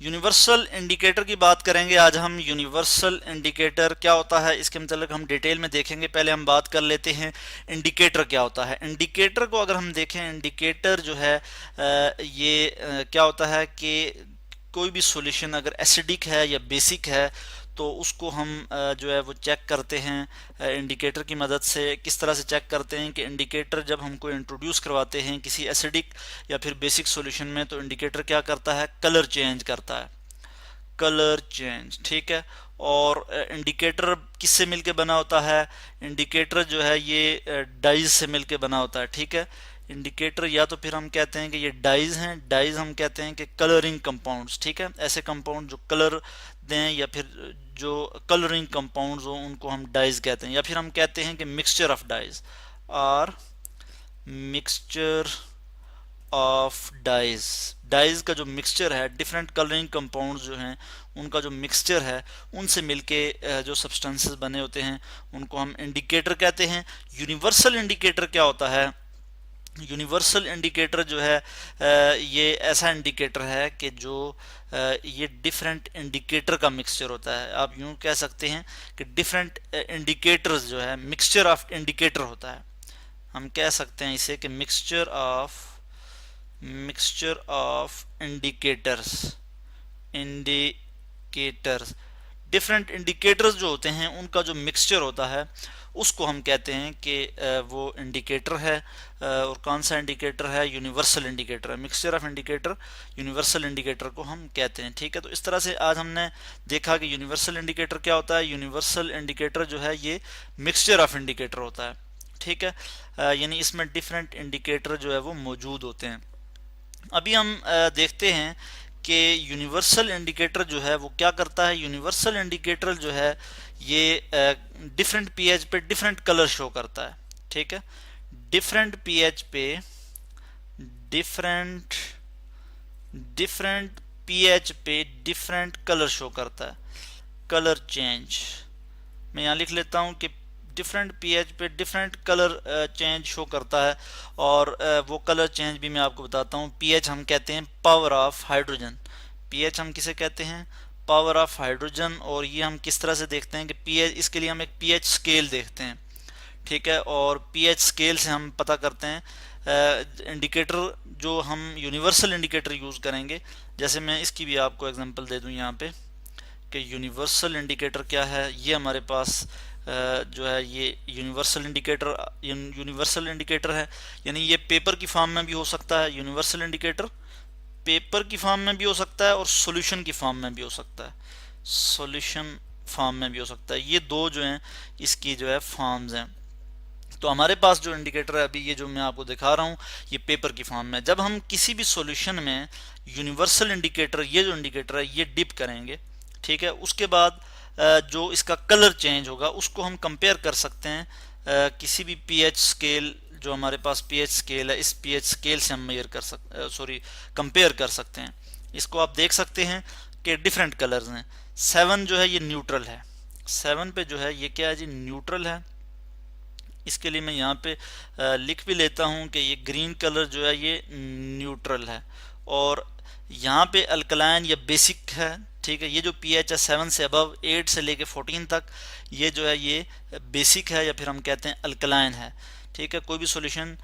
Universal indicator की बात करेंगे आज हम। यूनिवर्सल इंडिकेटर क्या होता है इसके मतलब हम डिटेल में देखेंगे। पहले हम बात कर लेते हैं इंडिकेटर क्या होता है। इंडिकेटर को अगर हम देखें, इंडिकेटर जो है क्या होता है कि कोई भी सॉल्यूशन अगर एसिडिक है या बेसिक है तो उसको हम जो है वो चेक करते हैं इंडिकेटर की मदद से। किस तरह से चेक करते हैं कि इंडिकेटर जब हमको इंट्रोड्यूस करवाते हैं किसी एसिडिक या फिर बेसिक सॉल्यूशन में, तो इंडिकेटर क्या करता है, कलर चेंज करता है, कलर चेंज, ठीक है। और इंडिकेटर किससे मिलके बना होता है, इंडिकेटर जो है ये डाइज से मिलके बना होता है, ठीक है। इंडिकेटर या तो फिर हम कहते हैं कि ये डाइज हैं, डाइज हम कहते हैं कि कलरिंग कंपाउंड्स, ठीक है। ऐसे कंपाउंड जो कलर दें या फिर जो कलरिंग कंपाउंड्स हो उनको हम डाइज कहते हैं। या फिर हम कहते हैं कि मिक्सचर ऑफ डाइज, और मिक्सचर ऑफ डाइज, डाइज का जो मिक्सचर है, डिफरेंट कलरिंग कंपाउंड्स जो हैं उनका जो मिक्सचर है उनसे मिलके जो सब्सटेंसेस बने होते हैं उनको हम इंडिकेटर कहते हैं। यूनिवर्सल इंडिकेटर क्या होता है, यूनिवर्सल इंडिकेटर जो है ये ऐसा इंडिकेटर है कि जो ये डिफरेंट इंडिकेटर का मिक्सचर होता है। आप यूं कह सकते हैं कि डिफरेंट इंडिकेटर्स जो है मिक्सचर ऑफ इंडिकेटर होता है। हम कह सकते हैं इसे कि mixture of indicators, indicators, different indicators जो होते हैं उनका जो मिक्सचर होता है उसको हम कहते हैं कि वो इंडिकेटर है। और कौन सा इंडिकेटर है, यूनिवर्सल इंडिकेटर है। Mixture of indicator, universal indicator को हम कहते हैं, ठीक है। तो इस तरह से आज हमने देखा कि यूनिवर्सल इंडिकेटर क्या होता है। यूनिवर्सल इंडिकेटर जो है ये मिक्सचर ऑफ इंडिकेटर होता है, ठीक है। यानी इसमें डिफरेंट इंडिकेटर जो है वो मौजूद होते हैं। अभी हम देखते हैं कि यूनिवर्सल इंडिकेटर जो है वो क्या करता है। यूनिवर्सल इंडिकेटर जो है ये डिफरेंट पीएच पे डिफरेंट कलर शो करता है, ठीक है। डिफरेंट पीएच पे डिफरेंट डिफरेंट पीएच पे डिफरेंट कलर शो करता है, कलर चेंज। मैं यहाँ लिख लेता हूँ कि डिफरेंट पीएच पे डिफरेंट कलर चेंज शो करता है। और वो कलर चेंज भी मैं आपको बताता हूँ। पीएच हम कहते हैं पावर ऑफ हाइड्रोजन, पीएच हम किसे कहते हैं, पावर ऑफ हाइड्रोजन। और ये हम किस तरह से देखते हैं कि पीएच, इसके लिए हम एक पीएच स्केल देखते हैं, ठीक है। और पीएच स्केल से हम पता करते हैं इंडिकेटर जो हम यूनिवर्सल इंडिकेटर यूज़ करेंगे। जैसे मैं इसकी भी आपको एग्जांपल दे दूं यहाँ पे कि यूनिवर्सल इंडिकेटर क्या है। ये हमारे पास जो है ये यूनिवर्सल इंडिकेटर है, यानी ये पेपर की फॉर्म में भी हो सकता है। यूनिवर्सल इंडिकेटर पेपर की फॉर्म में भी हो सकता है और सॉल्यूशन की फॉर्म में भी हो सकता है, सॉल्यूशन फॉर्म में भी हो सकता है। ये दो जो हैं इसकी जो है फॉर्म्स हैं। तो हमारे पास जो इंडिकेटर है अभी ये जो मैं आपको दिखा रहा हूँ ये पेपर की फॉर्म में। जब हम किसी भी सॉल्यूशन में यूनिवर्सल इंडिकेटर, ये जो इंडिकेटर है ये डिप करेंगे, ठीक है, उसके बाद जो इसका कलर चेंज होगा उसको हम कंपेयर कर सकते हैं किसी भी पीएच स्केल, जो हमारे पास पीएच स्केल है इस पीएच स्केल से हम मेजर कर कंपेयर कर सकते हैं। इसको आप देख सकते हैं कि डिफरेंट कलर्स हैं। 7 जो है ये न्यूट्रल है, 7 पे जो है ये क्या है जी, न्यूट्रल है। इसके लिए मैं यहाँ पे लिख भी लेता हूँ कि ये ग्रीन कलर जो है ये न्यूट्रल है। और यहाँ पे अल्कलाइन या बेसिक है, ठीक है। ये जो पीएच है 7 से अबव, 8 से लेके 14 तक, ये जो है ये बेसिक है या फिर हम कहते हैं अल्कलाइन है, ठीक है। कोई भी सॉल्यूशन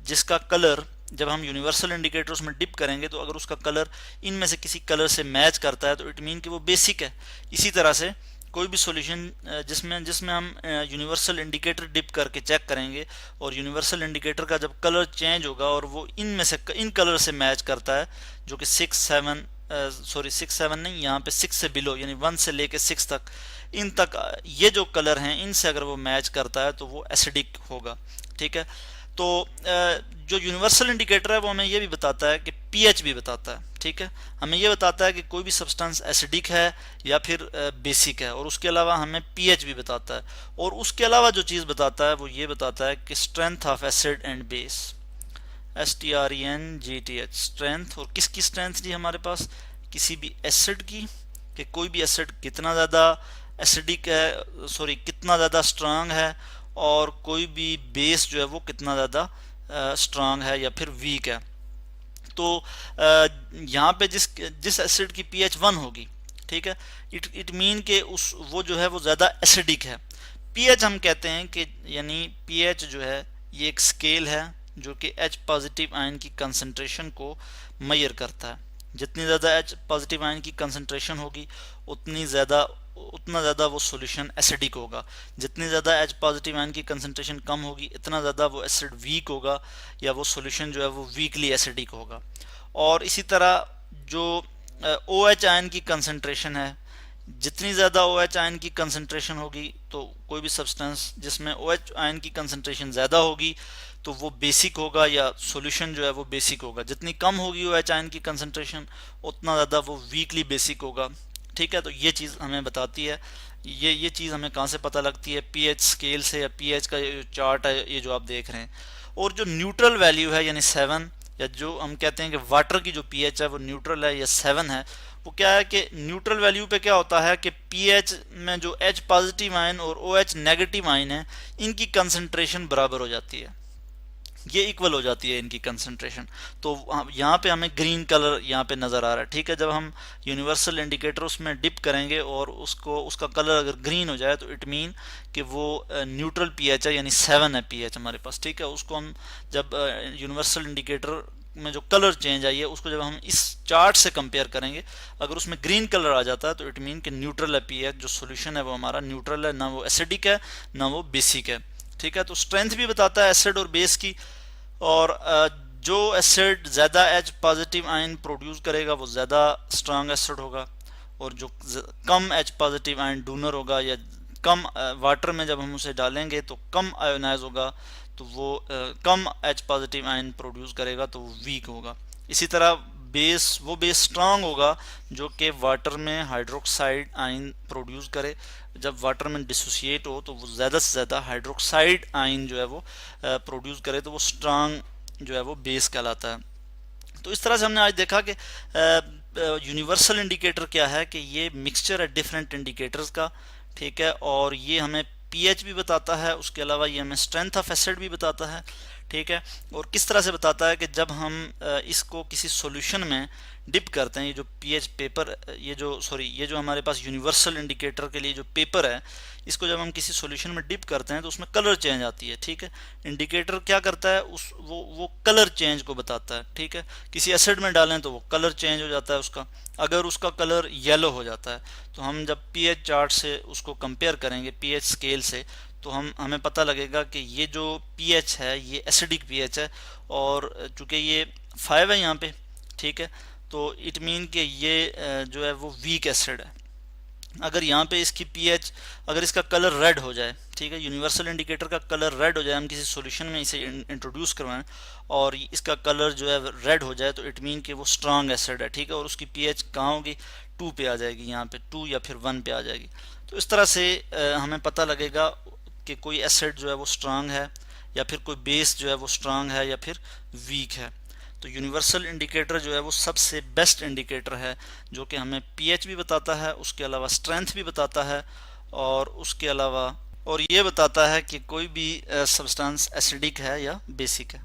जिसका कलर जब हम यूनिवर्सल इंडिकेटर उसमें डिप करेंगे तो अगर उसका कलर इनमें से किसी कलर से मैच करता है तो इट मीन कि वो बेसिक है। इसी तरह से कोई भी सॉल्यूशन जिसमें जिसमें हम यूनिवर्सल इंडिकेटर डिप करके चेक करेंगे और यूनिवर्सल इंडिकेटर का जब कलर चेंज होगा और वो इनमें से इन कलर से मैच करता है, जो कि 6 7 नहीं, यहाँ पे 6 से बिलो यानी 1 से लेके 6 तक, इन तक ये जो कलर हैं इनसे अगर वो मैच करता है तो वो एसिडिक होगा, ठीक है। तो जो यूनिवर्सल इंडिकेटर है वो हमें ये भी बताता है कि पीएच भी बताता है, ठीक है। हमें ये बताता है कि कोई भी सब्सटेंस एसिडिक है या फिर बेसिक है, और उसके अलावा हमें पीएच भी बताता है। और उसके अलावा जो चीज़ बताता है वो ये बताता है कि strength of acid and base, STRENGTH, strength. और किसकी स्ट्रेंथ जी हमारे पास, किसी भी एसिड की, कि कोई भी एसिड कितना ज़्यादा एसिडिक है, कितना ज़्यादा स्ट्रांग है, और कोई भी बेस जो है वो कितना ज़्यादा स्ट्रांग है या फिर वीक है। तो यहाँ पे जिस जिस एसिड की पीएच 1 होगी, ठीक है, इट मीन के उस वो जो है वो ज़्यादा एसिडिक है। पीएच हम कहते हैं कि यानी पीएच जो है ये एक स्केल है जो कि एच पॉजिटिव आयन की कंसंट्रेशन को मेजर करता है। जितनी ज़्यादा एच पॉजिटिव आयन की कंसंट्रेशन होगी उतना ज़्यादा वो सॉल्यूशन एसिडिक होगा। जितनी ज़्यादा एच पॉजिटिव आयन की कंसंट्रेशन कम होगी इतना ज़्यादा वो एसिड वीक होगा या वो सॉल्यूशन जो है वो वीकली एसिडिक होगा। और इसी तरह जो ओ एच आयन की कंसंट्रेशन है, जितनी ज़्यादा ओ एच आयन की कंसंट्रेशन होगी तो कोई भी सब्सटेंस जिसमें ओ एच आयन की कंसंट्रेशन ज़्यादा होगी तो वो बेसिक होगा या सॉल्यूशन जो है वो बेसिक होगा। जितनी कम होगी ओ एच आयन की कंसंट्रेशन उतना ज़्यादा वो वीकली बेसिक होगा। ठीक है, तो ये चीज़ हमें बताती है, ये चीज़ हमें कहाँ से पता लगती है, पीएच स्केल से या पीएच का ये चार्ट है ये जो आप देख रहे हैं। और जो न्यूट्रल वैल्यू है यानी 7, या जो हम कहते हैं कि वाटर की जो पीएच है वो न्यूट्रल है या 7 है, वो क्या है कि न्यूट्रल वैल्यू पे क्या होता है कि पीएच में जो एच पॉजिटिव आयन और ओ एच नेगेटिव आयन है इनकी कंसंट्रेशन बराबर हो जाती है, ये इक्वल हो जाती है इनकी कंसंट्रेशन। तो यहाँ पे हमें ग्रीन कलर यहाँ पे नज़र आ रहा है। ठीक है, जब हम यूनिवर्सल इंडिकेटर उसमें डिप करेंगे और उसका कलर अगर ग्रीन हो जाए तो इट मीन कि वो न्यूट्रल पीएच है यानी 7 है पीएच हमारे पास। ठीक है, उसको हम जब यूनिवर्सल इंडिकेटर में जो कलर चेंज आई है उसको जब हम इस चार्ट से कंपेयर करेंगे, अगर उसमें ग्रीन कलर आ जाता है तो इट मीन कि न्यूट्रल है पीएच, जो सोल्यूशन है वो हमारा न्यूट्रल है, ना वो एसिडिक है ना वो बेसिक है। ठीक है, तो स्ट्रेंथ भी बताता है एसिड और बेस की। और जो एसिड ज़्यादा एच पॉजिटिव आयन प्रोड्यूस करेगा वो ज़्यादा स्ट्रांग एसिड होगा, और जो कम एच पॉजिटिव आयन डोनर होगा या कम वाटर में जब हम उसे डालेंगे तो कम आयोनाइज होगा तो वो कम एच पॉजिटिव आयन प्रोड्यूस करेगा तो वो वीक होगा। इसी तरह वो बेस स्ट्रांग होगा जो कि वाटर में हाइड्रोक्साइड आयन प्रोड्यूस करे। जब वाटर में डिसोसिएट हो तो वो ज़्यादा से ज़्यादा हाइड्रोक्साइड आयन जो है वो प्रोड्यूस करे तो वो स्ट्रांग जो है वो बेस कहलाता है। तो इस तरह से हमने आज देखा कि यूनिवर्सल इंडिकेटर क्या है कि ये मिक्सचर है डिफरेंट इंडिकेटर्स का। ठीक है, और ये हमें पीएच भी बताता है, उसके अलावा ये हमें स्ट्रेंथ ऑफ एसिड भी बताता है। ठीक है, और किस तरह से बताता है कि जब हम इसको किसी सॉल्यूशन में डिप करते हैं, ये जो पीएच पेपर ये जो हमारे पास यूनिवर्सल इंडिकेटर के लिए जो पेपर है, इसको जब हम किसी सॉल्यूशन में डिप करते हैं तो उसमें कलर चेंज आती है। ठीक है, इंडिकेटर क्या करता है वो कलर चेंज को बताता है। ठीक है, किसी एसिड में डालें तो वो कलर चेंज हो जाता है उसका, अगर उसका कलर येलो हो जाता है तो हम जब पीएच चार्ट से उसको कंपेयर करेंगे पीएच स्केल से तो हमें पता लगेगा कि ये जो पीएच है ये एसिडिक पीएच है, और चूंकि ये 5 है यहाँ पे, ठीक है, तो इट मीन कि ये जो है वो वीक एसिड है। अगर यहाँ पे इसकी पीएच अगर इसका कलर रेड हो जाए, ठीक है, यूनिवर्सल इंडिकेटर का कलर रेड हो जाए, हम किसी सॉल्यूशन में इसे इंट्रोड्यूस करवाएं और इसका कलर जो है रेड हो जाए तो इट मीन कि वो स्ट्रांग एसिड है। ठीक है, और उसकी पीएच कहाँ होगी, 2 पे आ जाएगी, यहाँ पे 2 या फिर 1 पे आ जाएगी। तो इस तरह से हमें पता लगेगा कि कोई एसिड जो है वो स्ट्रांग है या फिर कोई बेस जो है वो स्ट्रांग है या फिर वीक है। तो यूनिवर्सल इंडिकेटर जो है वो सबसे बेस्ट इंडिकेटर है जो कि हमें पीएच भी बताता है, उसके अलावा स्ट्रेंथ भी बताता है, और उसके अलावा और ये बताता है कि कोई भी सब्सटेंस एसिडिक है या बेसिक है।